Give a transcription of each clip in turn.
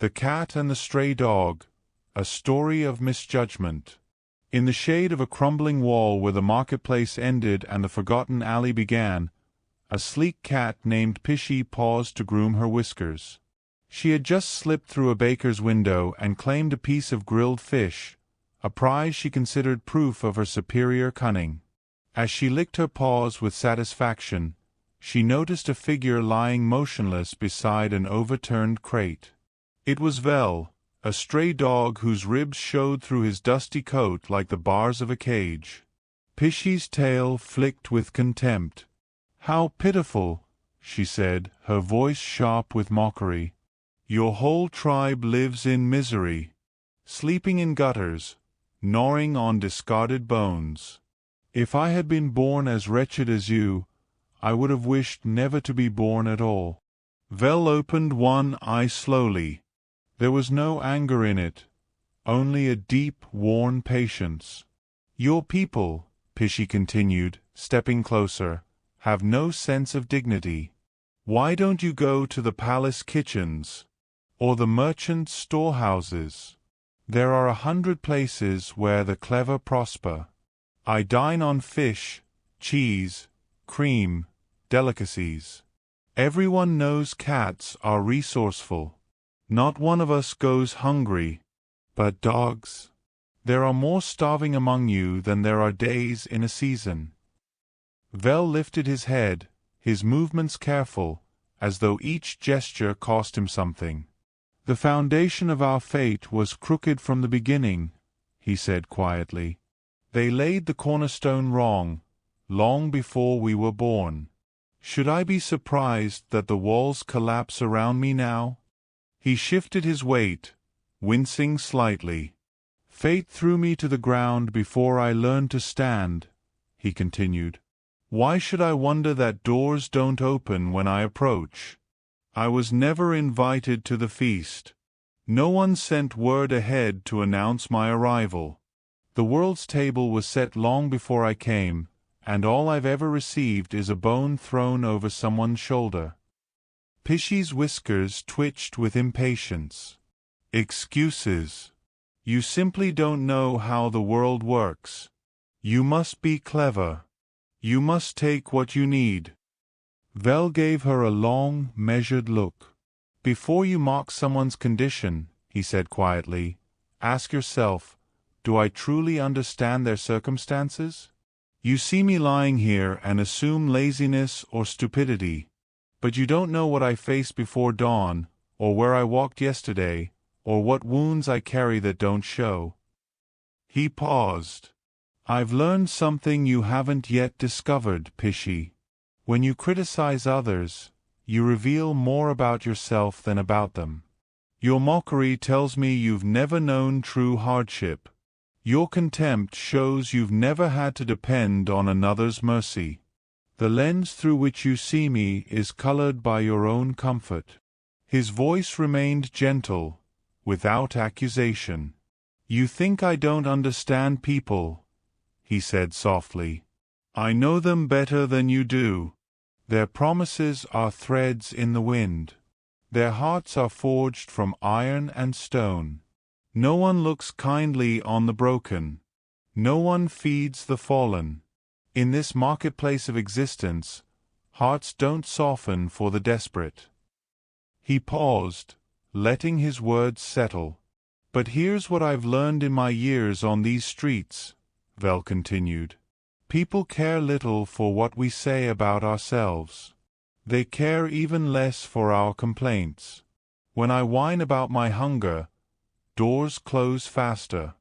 The Cat and the Stray Dog, a story of misjudgment. In the shade of a crumbling wall where the marketplace ended and the forgotten alley began, a sleek cat named Pishi paused to groom her whiskers. She had just slipped through a baker's window and claimed a piece of grilled fish, a prize she considered proof of her superior cunning. As she licked her paws with satisfaction, she noticed a figure lying motionless beside an overturned crate. It was Vel, a stray dog whose ribs showed through his dusty coat like the bars of a cage. Pishi's tail flicked with contempt. "How pitiful," she said, her voice sharp with mockery. "Your whole tribe lives in misery, sleeping in gutters, gnawing on discarded bones. If I had been born as wretched as you, I would have wished never to be born at all." Vel opened one eye slowly. There was no anger in it, only a deep, worn patience. "Your people," Pishi continued, stepping closer, "have no sense of dignity. Why don't you go to the palace kitchens? Or the merchants' storehouses? There are 100 places where the clever prosper. I dine on fish, cheese, cream, delicacies. Everyone knows cats are resourceful. Not one of us goes hungry. But dogs? There are more starving among you than there are days in a season." Vel lifted his head, his movements careful, as though each gesture cost him something. "The foundation of our fate was crooked from the beginning," he said quietly. "They laid the cornerstone wrong, long before we were born. Should I be surprised that the walls collapse around me now?" He shifted his weight, wincing slightly. "Fate threw me to the ground before I learned to stand," he continued. "Why should I wonder that doors don't open when I approach? I was never invited to the feast. No one sent word ahead to announce my arrival. The world's table was set long before I came, and all I've ever received is a bone thrown over someone's shoulder." Pishi's whiskers twitched with impatience. "Excuses. You simply don't know how the world works. You must be clever. You must take what you need." Vel gave her a long, measured look. "Before you mock someone's condition," he said quietly, "ask yourself, do I truly understand their circumstances? You see me lying here and assume laziness or stupidity, but you don't know what I faced before dawn, or where I walked yesterday, or what wounds I carry that don't show." He paused. "I've learned something you haven't yet discovered, Pishi. When you criticize others, you reveal more about yourself than about them. Your mockery tells me you've never known true hardship. Your contempt shows you've never had to depend on another's mercy. The lens through which you see me is colored by your own comfort." His voice remained gentle, without accusation. "You think I don't understand people," he said softly. "I know them better than you do. Their promises are threads in the wind. Their hearts are forged from iron and stone. No one looks kindly on the broken. No one feeds the fallen. In this marketplace of existence, hearts don't soften for the desperate." He paused, letting his words settle. "But here's what I've learned in my years on these streets," Vel continued. "People care little for what we say about ourselves. They care even less for our complaints. When I whine about my hunger, doors close faster.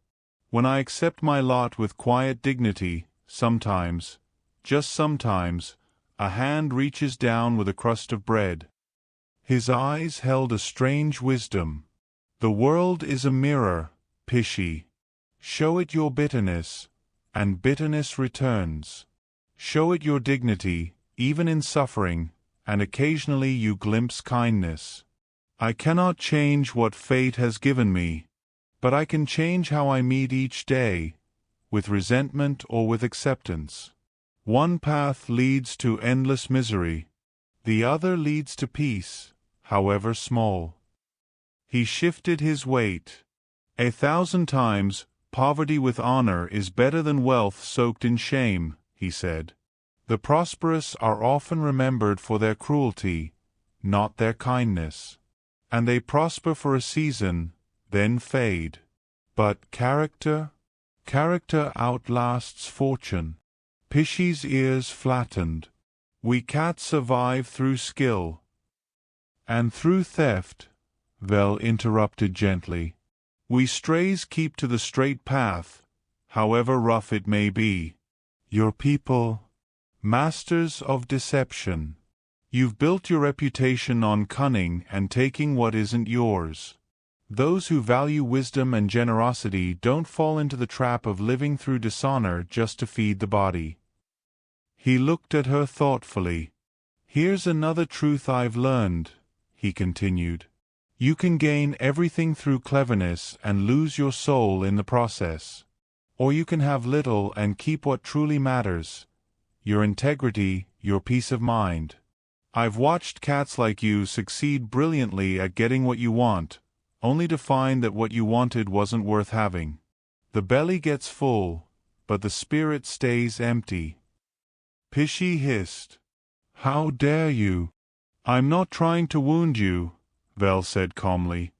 When I accept my lot with quiet dignity, sometimes, just sometimes, a hand reaches down with a crust of bread." His eyes held a strange wisdom. "The world is a mirror, Pishi. Show it your bitterness, and bitterness returns. Show it your dignity, even in suffering, and occasionally you glimpse kindness. I cannot change what fate has given me, but I can change how I meet each day, with resentment or with acceptance. One path leads to endless misery. The other leads to peace, however small." He shifted his weight. 1,000 times, poverty with honor is better than wealth soaked in shame, he said. The prosperous are often remembered for their cruelty, not their kindness. And they prosper for a season, then fade. But character? Character outlasts fortune. Pishi's ears flattened. We cats survive through skill. And through theft, Vel interrupted gently. We strays keep to the straight path, however rough it may be. Your people, masters of deception. You've built your reputation on cunning and taking what isn't yours. Those who value wisdom and generosity don't fall into the trap of living through dishonor just to feed the body. He looked at her thoughtfully. Here's another truth I've learned, he continued. You can gain everything through cleverness and lose your soul in the process. Or you can have little and keep what truly matters, your integrity, your peace of mind. I've watched cats like you succeed brilliantly at getting what you want, only to find that what you wanted wasn't worth having. The belly gets full, but the spirit stays empty. Pishi hissed. How dare you? I'm not trying to wound you, Vel said calmly.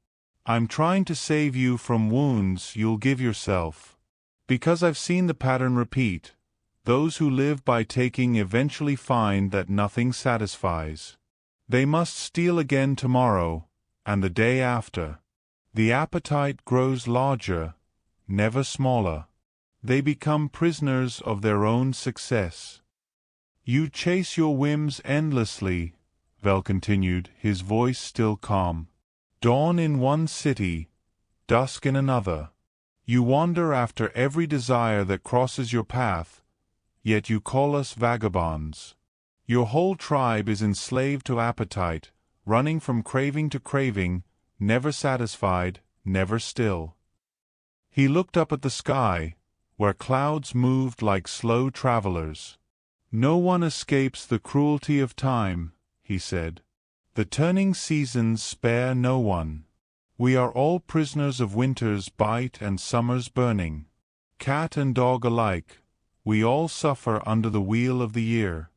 I'm trying to save you from wounds you'll give yourself. Because I've seen the pattern repeat. Those who live by taking eventually find that nothing satisfies. They must steal again tomorrow, and the day after. The appetite grows larger, never smaller. They become prisoners of their own success. You chase your whims endlessly, Vel continued, his voice still calm. Dawn in one city, dusk in another. You wander after every desire that crosses your path, yet you call us vagabonds. Your whole tribe is enslaved to appetite, running from craving to craving, never satisfied, never still. He looked up at the sky, where clouds moved like slow travelers. No one escapes the cruelty of time, he said. The turning seasons spare no one. We are all prisoners of winter's bite and summer's burning. Cat and dog alike, we all suffer under the wheel of the year.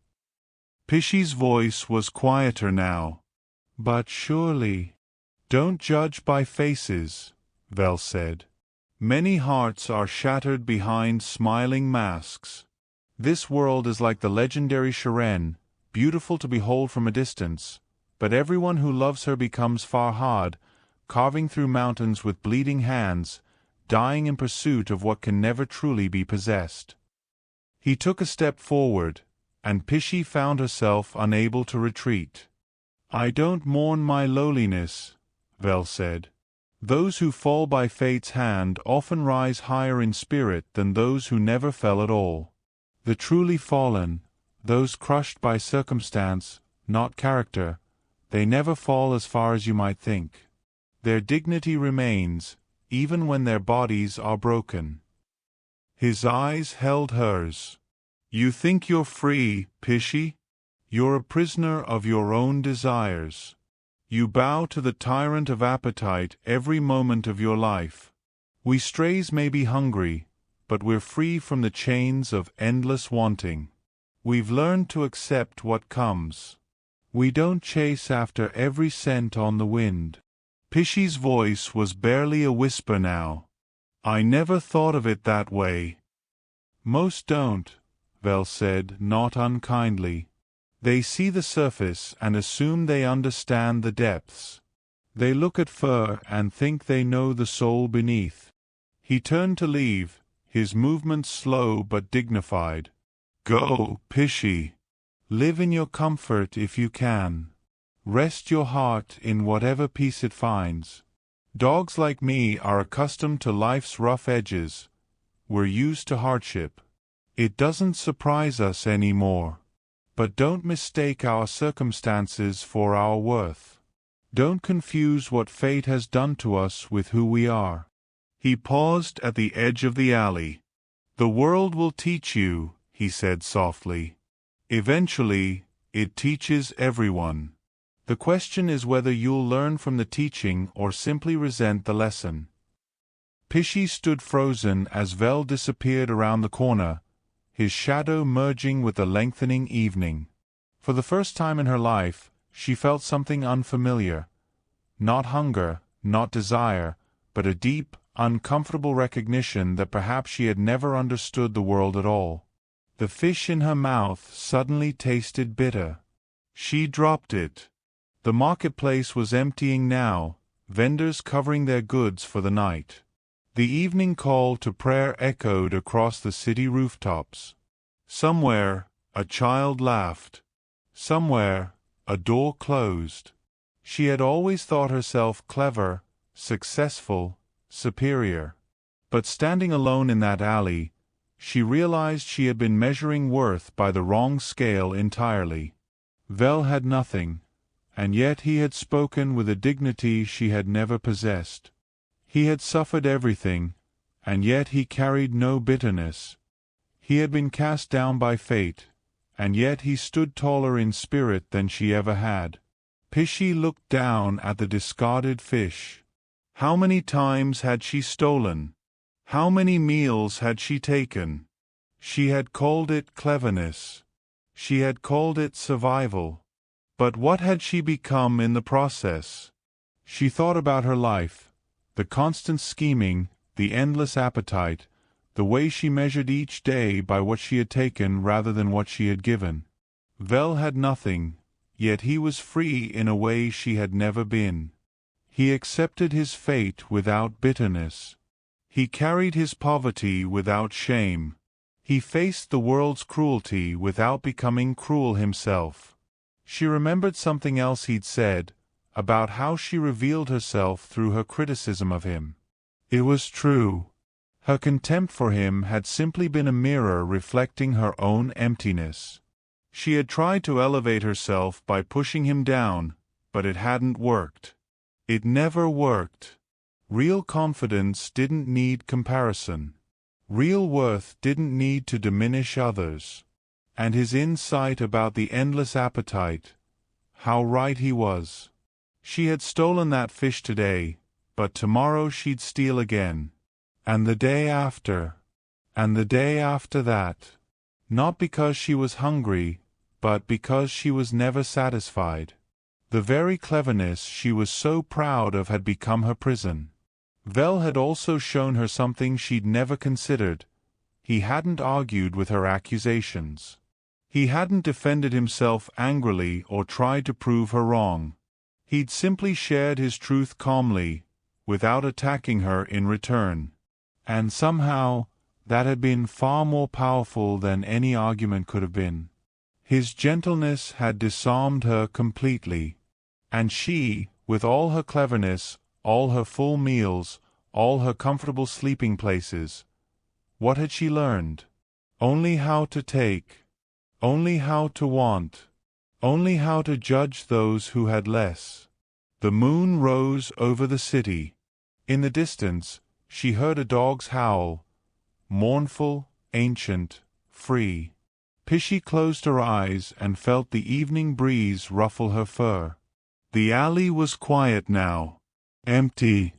Pishi's voice was quieter now. But surely. Don't judge by faces, Vel said. Many hearts are shattered behind smiling masks. This world is like the legendary Shiren, beautiful to behold from a distance, but everyone who loves her becomes Farhad, carving through mountains with bleeding hands, dying in pursuit of what can never truly be possessed. He took a step forward, and Pishi found herself unable to retreat. I don't mourn my lowliness, Vel said. Those who fall by fate's hand often rise higher in spirit than those who never fell at all. The truly fallen, those crushed by circumstance, not character, they never fall as far as you might think. Their dignity remains, even when their bodies are broken. His eyes held hers. You think you're free, Pishi? You're a prisoner of your own desires. You bow to the tyrant of appetite every moment of your life. We strays may be hungry, but we're free from the chains of endless wanting. We've learned to accept what comes. We don't chase after every scent on the wind. Pishi's voice was barely a whisper now. I never thought of it that way. Most don't, Vel said, not unkindly. They see the surface and assume they understand the depths. They look at fur and think they know the soul beneath. He turned to leave, his movements slow but dignified. Go, Pishi. Live in your comfort if you can. Rest your heart in whatever peace it finds. Dogs like me are accustomed to life's rough edges. We're used to hardship. It doesn't surprise us anymore. But don't mistake our circumstances for our worth. Don't confuse what fate has done to us with who we are. He paused at the edge of the alley. The world will teach you, he said softly. Eventually, it teaches everyone. The question is whether you'll learn from the teaching or simply resent the lesson. Pishi stood frozen as Vel disappeared around the corner, his shadow merging with the lengthening evening. For the first time in her life, she felt something unfamiliar. Not hunger, not desire, but a deep, uncomfortable recognition that perhaps she had never understood the world at all. The fish in her mouth suddenly tasted bitter. She dropped it. The marketplace was emptying now, vendors covering their goods for the night. The evening call to prayer echoed across the city rooftops. Somewhere, a child laughed. Somewhere, a door closed. She had always thought herself clever, successful, superior. But standing alone in that alley, she realized she had been measuring worth by the wrong scale entirely. Vel had nothing, and yet he had spoken with a dignity she had never possessed. He had suffered everything, and yet he carried no bitterness. He had been cast down by fate, and yet he stood taller in spirit than she ever had. Pishi looked down at the discarded fish. How many times had she stolen? How many meals had she taken? She had called it cleverness. She had called it survival. But what had she become in the process? She thought about her life, the constant scheming, the endless appetite, the way she measured each day by what she had taken rather than what she had given. Vel had nothing, yet he was free in a way she had never been. He accepted his fate without bitterness. He carried his poverty without shame. He faced the world's cruelty without becoming cruel himself. She remembered something else he'd said, about how she revealed herself through her criticism of him. It was true. Her contempt for him had simply been a mirror reflecting her own emptiness. She had tried to elevate herself by pushing him down, but it hadn't worked. It never worked. Real confidence didn't need comparison. Real worth didn't need to diminish others. And his insight about the endless appetite, how right he was. She had stolen that fish today, but tomorrow she'd steal again. And the day after. And the day after that. Not because she was hungry, but because she was never satisfied. The very cleverness she was so proud of had become her prison. Vel had also shown her something she'd never considered. He hadn't argued with her accusations. He hadn't defended himself angrily or tried to prove her wrong. He'd simply shared his truth calmly, without attacking her in return. And somehow, that had been far more powerful than any argument could have been. His gentleness had disarmed her completely. And she, with all her cleverness, all her full meals, all her comfortable sleeping places, what had she learned? Only how to take. Only how to want. Only how to judge those who had less. The moon rose over the city. In the distance, she heard a dog's howl, mournful, ancient, free. Pishi closed her eyes and felt the evening breeze ruffle her fur. The alley was quiet now. Empty.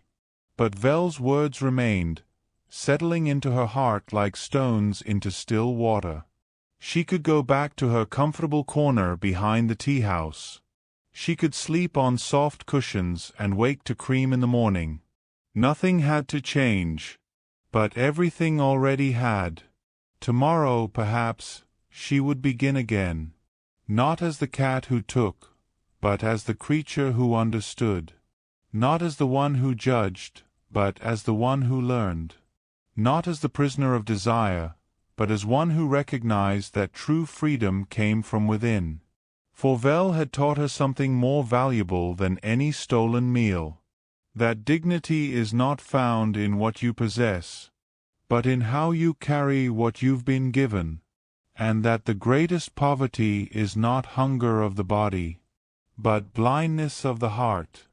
But Vel's words remained, settling into her heart like stones into still water. She could go back to her comfortable corner behind the tea-house. She could sleep on soft cushions and wake to cream in the morning. Nothing had to change. But everything already had. Tomorrow, perhaps, she would begin again. Not as the cat who took, but as the creature who understood. Not as the one who judged, but as the one who learned. Not as the prisoner of desire, but as one who recognized that true freedom came from within. For Vel had taught her something more valuable than any stolen meal. That dignity is not found in what you possess, but in how you carry what you've been given. And that the greatest poverty is not hunger of the body, but blindness of the heart.